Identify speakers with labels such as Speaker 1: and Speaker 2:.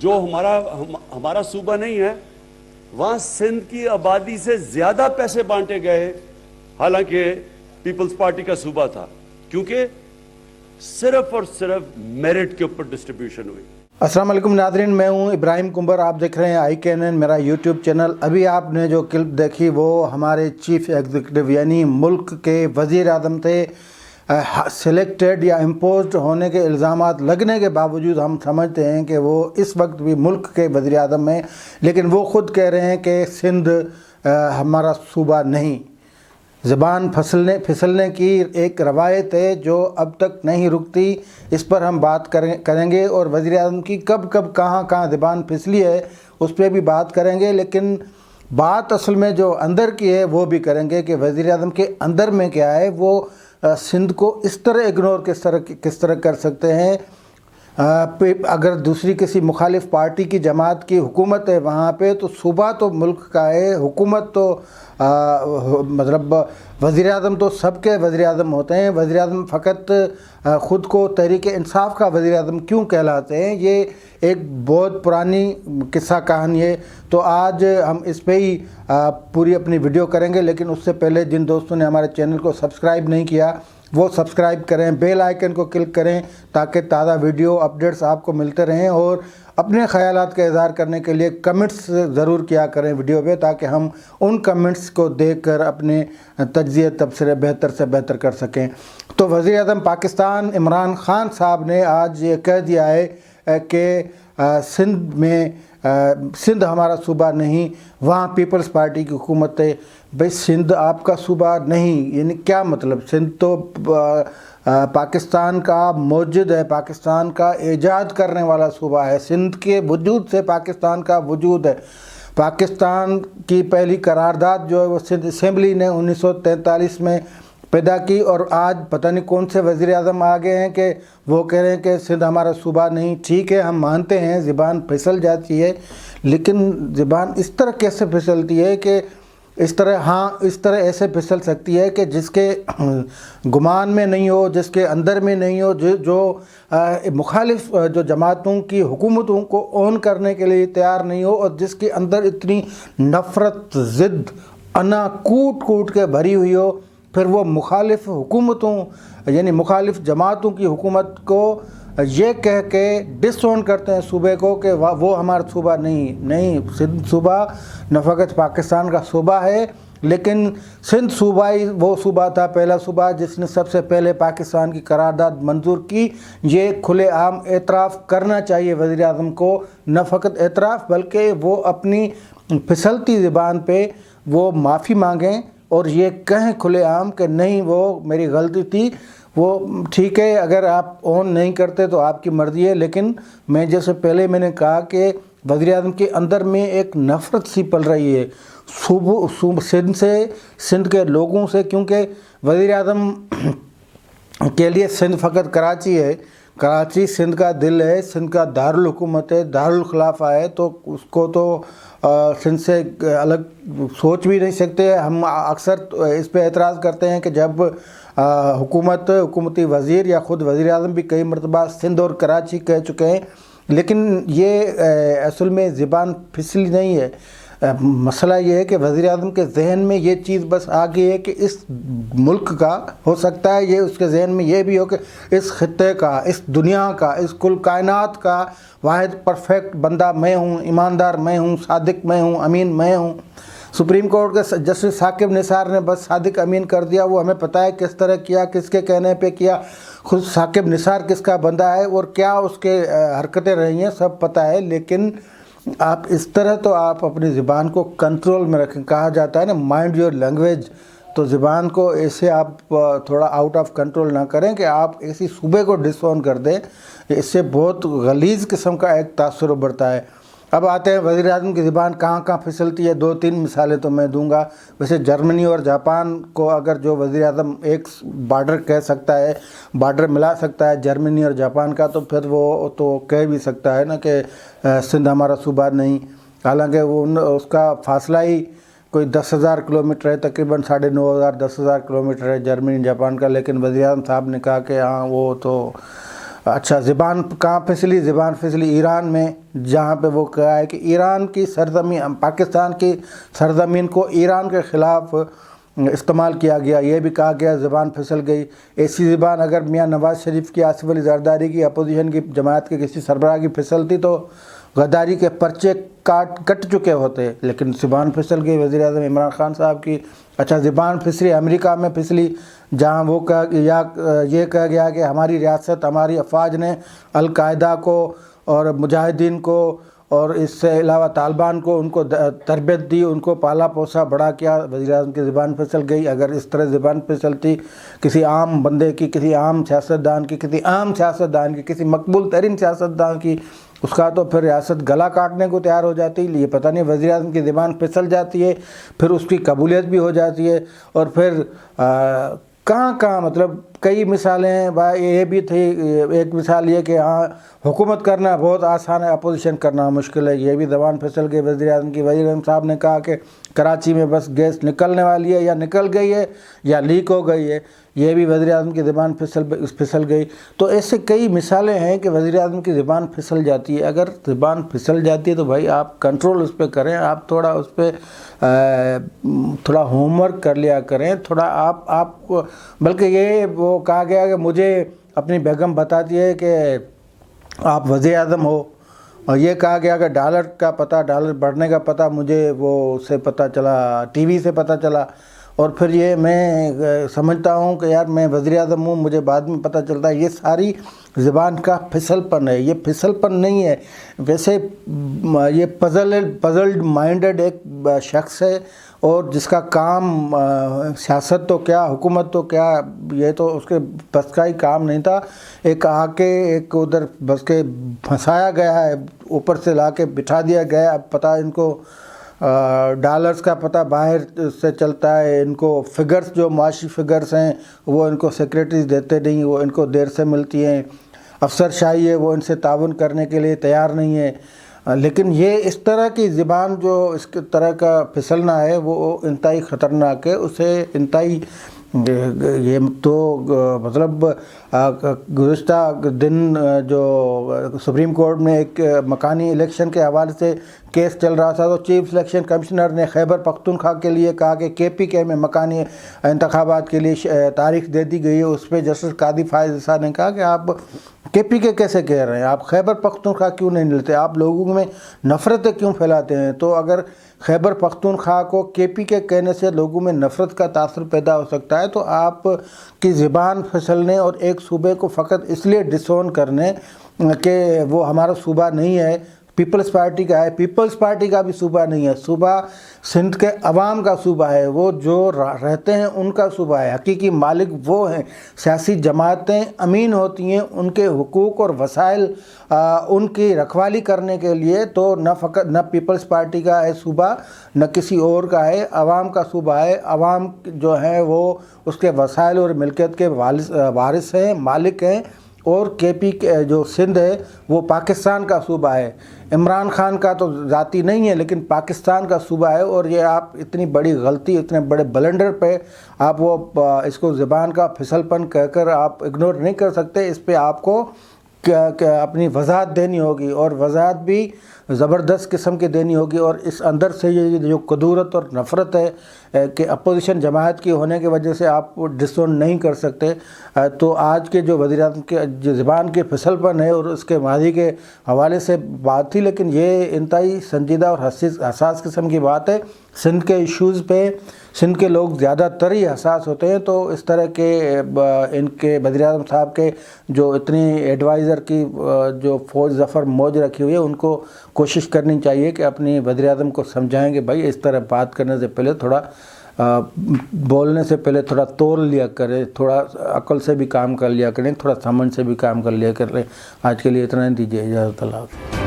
Speaker 1: جو ہمارا صوبہ نہیں ہے وہاں سندھ کی آبادی سے زیادہ پیسے بانٹے گئے حالانکہ پیپلز پارٹی کا صوبہ تھا، کیونکہ صرف اور صرف میرٹ کے اوپر ڈسٹریبیوشن ہوئی۔
Speaker 2: السلام علیکم ناظرین، میں ہوں ابراہیم کنبر، آپ دیکھ رہے ہیں IKNN میرا یوٹیوب چینل۔ ابھی آپ نے جو کلپ دیکھی وہ ہمارے چیف ایگزیکٹو یعنی ملک کے وزیر اعظم تھے۔ سلیکٹڈ یا امپوزڈ ہونے کے الزامات لگنے کے باوجود ہم سمجھتے ہیں کہ وہ اس وقت بھی ملک کے وزیر اعظم ہیں، لیکن وہ خود کہہ رہے ہیں کہ سندھ ہمارا صوبہ نہیں۔ زبان پھسلنے کی ایک روایت ہے جو اب تک نہیں رکتی، اس پر ہم بات کریں گے، اور وزیر اعظم کی کب کہاں زبان پھسلی ہے اس پہ بھی بات کریں گے، لیکن بات اصل میں جو اندر کی ہے وہ بھی کریں گے کہ وزیر اعظم کے اندر میں کیا ہے۔ وہ سندھ کو اس طرح اگنور کس طرح کر سکتے ہیں؟ اگر دوسری کسی مخالف پارٹی کی جماعت کی حکومت ہے وہاں پہ، تو صوبہ تو ملک کا ہے، حکومت تو مطلب وزیر اعظم تو سب کے وزیر اعظم ہوتے ہیں۔ وزیر اعظم فقط خود کو تحریک انصاف کا وزیر اعظم کیوں کہلاتے ہیں؟ یہ ایک بہت پرانی قصہ کہانی ہے، تو آج ہم اس پہ ہی پوری اپنی ویڈیو کریں گے، لیکن اس سے پہلے جن دوستوں نے ہمارے چینل کو سبسکرائب نہیں کیا وہ سبسکرائب کریں، بیل آئیکن کو کلک کریں تاکہ تازہ ویڈیو اپڈیٹس آپ کو ملتے رہیں، اور اپنے خیالات کا اظہار کرنے کے لیے کمنٹس ضرور کیا کریں ویڈیو پہ، تاکہ ہم ان کمنٹس کو دیکھ کر اپنے تجزیے تبصرے بہتر سے بہتر کر سکیں۔ تو وزیر اعظم پاکستان عمران خان صاحب نے آج یہ کہہ دیا ہے کہ سندھ ہمارا صوبہ نہیں، وہاں پیپلز پارٹی کی حکومت ہے۔ بھئی سندھ آپ کا صوبہ نہیں، یعنی کیا مطلب؟ سندھ تو پاکستان کا موجد ہے، پاکستان کا ایجاد کرنے والا صوبہ ہے، سندھ کے وجود سے پاکستان کا وجود ہے۔ پاکستان کی پہلی قرارداد جو ہے وہ سندھ اسمبلی نے 1943 میں پیدا کی، اور آج پتہ نہیں کون سے وزیر اعظم آگے ہیں کہ وہ کہہ رہے ہیں کہ سندھ ہمارا صوبہ نہیں۔ ٹھیک ہے، ہم مانتے ہیں زبان پھسل جاتی ہے، لیکن زبان اس طرح کیسے پھسلتی ہے کہ اس طرح ایسے پھسل سکتی ہے کہ جس کے گمان میں نہیں ہو، جس کے اندر میں نہیں ہو، جو مخالف جو جماعتوں کی حکومتوں کو اون کرنے کے لیے تیار نہیں ہو، اور جس کے اندر اتنی نفرت، ضد، انا کوٹ کے بھری ہوئی ہو، پھر وہ مخالف حکومتوں یعنی مخالف جماعتوں کی حکومت کو یہ کہہ کے ڈس اون کرتے ہیں صوبے کو کہ وہ ہمارا صوبہ نہیں۔ سندھ صوبہ نہ فقط پاکستان کا صوبہ ہے، لیکن سندھ صوبہ ہی وہ صوبہ تھا، پہلا صوبہ جس نے سب سے پہلے پاکستان کی قرارداد منظور کی۔ یہ کھلے عام اعتراف کرنا چاہیے وزیر اعظم کو، نہ فقط اعتراف بلکہ وہ اپنی پھسلتی زبان پہ وہ معافی مانگیں اور یہ کہیں کھلے عام کہ نہیں، وہ میری غلطی تھی۔ وہ ٹھیک ہے، اگر آپ اون نہیں کرتے تو آپ کی مرضی ہے، لیکن جیسے پہلے میں نے کہا کہ وزیر اعظم کے اندر میں ایک نفرت سی پل رہی ہے سندھ کے لوگوں سے، کیونکہ وزیر اعظم کے لیے سندھ فقط کراچی ہے، کراچی سندھ کا دل ہے، سندھ کا دارالحکومت ہے، دارالخلافہ ہے، تو اس کو تو سندھ سے الگ سوچ بھی نہیں سکتے۔ ہم اکثر اس پہ اعتراض کرتے ہیں کہ جب حکومتی وزیر یا خود وزیر اعظم بھی کئی مرتبہ سندھ اور کراچی کہہ چکے ہیں، لیکن یہ اصل میں زبان پھسلی نہیں ہے۔ مسئلہ یہ ہے کہ وزیر اعظم کے ذہن میں یہ چیز بس آ گئی ہے کہ اس ملک کا، ہو سکتا ہے یہ اس کے ذہن میں یہ بھی ہو کہ اس خطے کا، اس دنیا کا، اس کل کائنات کا واحد پرفیکٹ بندہ میں ہوں، ایماندار میں ہوں، صادق میں ہوں، امین میں ہوں۔ سپریم کورٹ کے جسٹس ثاقب نثار نے بس صادق امین کر دیا، وہ ہمیں پتہ ہے کس طرح کیا، کس کے کہنے پہ کیا، خود ثاقب نثار کس کا بندہ ہے اور کیا اس کے حرکتیں رہی ہیں سب پتہ ہے، لیکن آپ اس طرح تو آپ اپنی زبان کو کنٹرول میں رکھیں۔ کہا جاتا ہے نا مائنڈ یور لینگویج، تو زبان کو ایسے آپ تھوڑا آؤٹ آف کنٹرول نہ کریں کہ آپ ایسی صوبے کو ڈس اون کر دیں، اس سے بہت غلیظ قسم کا ایک تاثر ابھرتا ہے۔ اب آتے ہیں وزیر اعظم کی زبان کہاں پھسلتی ہے، 2-3 مثالیں تو میں دوں گا۔ ویسے جرمنی اور جاپان کو اگر جو وزیر اعظم ایک بارڈر کہہ سکتا ہے، بارڈر ملا سکتا ہے جرمنی اور جاپان کا، تو پھر وہ تو کہہ بھی سکتا ہے نا کہ سندھ ہمارا صوبہ نہیں، حالانکہ اس کا فاصلہ ہی کوئی 10,000 کلومیٹر ہے، تقریباً 9,500 10,000 کلومیٹر ہے جرمنی جاپان کا، لیکن وزیر اعظم صاحب نے کہا کہ ہاں وہ تو اچھا زبان کہاں پھسلی؟ زبان پھسلی ایران میں، جہاں پہ وہ کہا ہے کہ ایران کی سرزمین، پاکستان کی سرزمین کو ایران کے خلاف استعمال کیا گیا، یہ بھی کہا گیا زبان پھسل گئی۔ ایسی زبان اگر میاں نواز شریف کی، آصف علی زرداری کی، اپوزیشن کی جماعت کے کسی سربراہ کی پھسلتی تو غداری کے پرچے کٹ چکے ہوتے، لیکن زبان پھسل گئی وزیر اعظم عمران خان صاحب کی۔ اچھا زبان پھسلی امریکہ میں پھسلی، جہاں وہ یہ کہا گیا کہ ہماری ریاست، ہماری افواج نے القاعدہ کو اور مجاہدین کو اور اس سے علاوہ طالبان کو ان کو تربیت دی، ان کو پالا پوسا بڑا کیا۔ وزیر اعظم کی زبان پھسل گئی۔ اگر اس طرح زبان پھسلتی کسی عام بندے کی، کسی عام سیاستدان کی، کسی عام سیاستدان کی، کسی مقبول ترین سیاستدان کی، اس کا تو پھر ریاست گلا کاٹنے کو تیار ہو جاتی۔ یہ پتہ نہیں وزیر اعظم کی زبان پھسل جاتی ہے، پھر اس کی قبولیت بھی ہو جاتی ہے، اور پھر کہاں مطلب کئی مثالیں ہیں۔ یہ بھی تھی، ایک مثال یہ کہ ہاں حکومت کرنا بہت آسان ہے، اپوزیشن کرنا مشکل ہے، یہ بھی زبان پھسل گئی وزیر اعظم کی۔ وزیر اعظم صاحب نے کہا کہ کراچی میں بس گیس نکلنے والی ہے، یا نکل گئی ہے یا لیک ہو گئی ہے، یہ بھی وزیر اعظم کی زبان پھسل گئی۔ تو ایسے کئی مثالیں ہیں کہ وزیر اعظم کی زبان پھسل جاتی ہے۔ اگر زبان پھسل جاتی ہے تو بھائی آپ کنٹرول اس پہ کریں، آپ تھوڑا اس پہ تھوڑا ہوم ورک کر لیا کریں، تھوڑا آپ کو، بلکہ یہ وہ کہا گیا کہ مجھے اپنی بیگم بتاتی ہے کہ آپ وزیر اعظم ہو، اور یہ کہا گیا کہ ڈالر کا پتہ، ڈالر بڑھنے کا پتہ مجھے وہ اس سے پتہ چلا، ٹی وی سے پتہ چلا، اور پھر یہ میں سمجھتا ہوں کہ یار میں وزیر اعظم ہوں، مجھے بعد میں پتہ چلتا ہے۔ یہ ساری زبان کا پھسل پن ہے، یہ پھسل پن نہیں ہے۔ ویسے یہ پزلڈ مائنڈڈ ایک شخص ہے، اور جس کا کام سیاست تو کیا، حکومت تو کیا، یہ تو اس کے بس کا ہی کام نہیں تھا۔ ایک آ کے ایک ادھر بس کے پھنسایا گیا ہے، اوپر سے لا کے بٹھا دیا گیا۔ اب پتہ ان کو ڈالرز کا پتہ باہر سے چلتا ہے، ان کو فگرز جو معاشی فگرز ہیں وہ ان کو سیکریٹریز دیتے نہیں، وہ ان کو دیر سے ملتی ہیں۔ افسر شاہی ہے، وہ ان سے تعاون کرنے کے لیے تیار نہیں ہے۔ لیکن یہ اس طرح کی زبان جو اس طرح کا پھسلنا ہے وہ انتہائی خطرناک ہے۔ اسے انتہائی، یہ تو مطلب گزشتہ دن جو سپریم کورٹ میں ایک مکانی الیکشن کے حوالے سے کیس چل رہا تھا، تو چیف الیکشن کمشنر نے خیبر پختونخوا کے لیے کہا کہ KPK میں مکانی انتخابات کے لیے تاریخ دے دی گئی ہے۔ اس پہ جسٹس قاضی فائز عیسیٰ نے کہا کہ آپ KPK کیسے کہہ رہے ہیں، آپ خیبر پختونخوا کیوں نہیں لیتے، آپ لوگوں میں نفرتیں کیوں پھیلاتے ہیں؟ تو اگر خیبر پختونخوا کو KPK کہنے سے لوگوں میں نفرت کا تاثر پیدا ہو سکتا ہے، تو آپ کی زبان پھسلنے اور ایک صوبے کو فقط اس لیے ڈسون کرنے کہ وہ ہمارا صوبہ نہیں ہے، پیپلز پارٹی کا ہے، پیپلز پارٹی کا بھی صوبہ نہیں ہے، صوبہ سندھ کے عوام کا صوبہ ہے، وہ جو رہتے ہیں ان کا صوبہ ہے، حقیقی مالک وہ ہیں۔ سیاسی جماعتیں امین ہوتی ہیں ان کے حقوق اور وسائل ان کی رکھوالی کرنے کے لیے، تو نہ پیپلز پارٹی کا ہے صوبہ، نہ کسی اور کا ہے، عوام کا صوبہ ہے۔ عوام جو ہیں وہ اس کے وسائل اور ملکیت کے وارث ہیں، مالک ہیں، اور KPK جو سندھ ہے وہ پاکستان کا صوبہ ہے، عمران خان کا تو ذاتی نہیں ہے لیکن پاکستان کا صوبہ ہے۔ اور یہ آپ اتنی بڑی غلطی، اتنے بڑے بلنڈر پہ آپ وہ اس کو زبان کا پھسل پن کہہ کر آپ اگنور نہیں کر سکتے۔ اس پہ آپ کو اپنی وضاحت دینی ہوگی، اور وضاحت بھی زبردست قسم کی دینی ہوگی۔ اور اس اندر سے یہ جو کدورت اور نفرت ہے کہ اپوزیشن جماعت کی ہونے کی وجہ سے آپ ڈسون نہیں کر سکتے، تو آج کے جو وزیر اعظم کے جو زبان کے پھسل پن ہے اور اس کے ماضی کے حوالے سے بات تھی، لیکن یہ انتہائی سنجیدہ اور حساس قسم کی بات ہے۔ سندھ کے ایشوز پہ سندھ کے لوگ زیادہ تر ہی حساس ہوتے ہیں، تو اس طرح کے ان کے وزیر اعظم صاحب کے جو اتنی ایڈوائزر کی جو فوج ظفر موج رکھی ہوئی ہے، ان کو کوشش کرنی چاہیے کہ اپنی وزیر اعظم کو سمجھائیں کہ بھائی اس طرح بات کرنے سے پہلے تھوڑا بولنے سے پہلے تھوڑا تول لیا کرے، تھوڑا عقل سے بھی کام کر لیا کریں، تھوڑا سمجھ سے بھی کام کر لیا کریں۔ آج کے لیے اتنا ہی، دیجیے اجازت، اللہ حافظ۔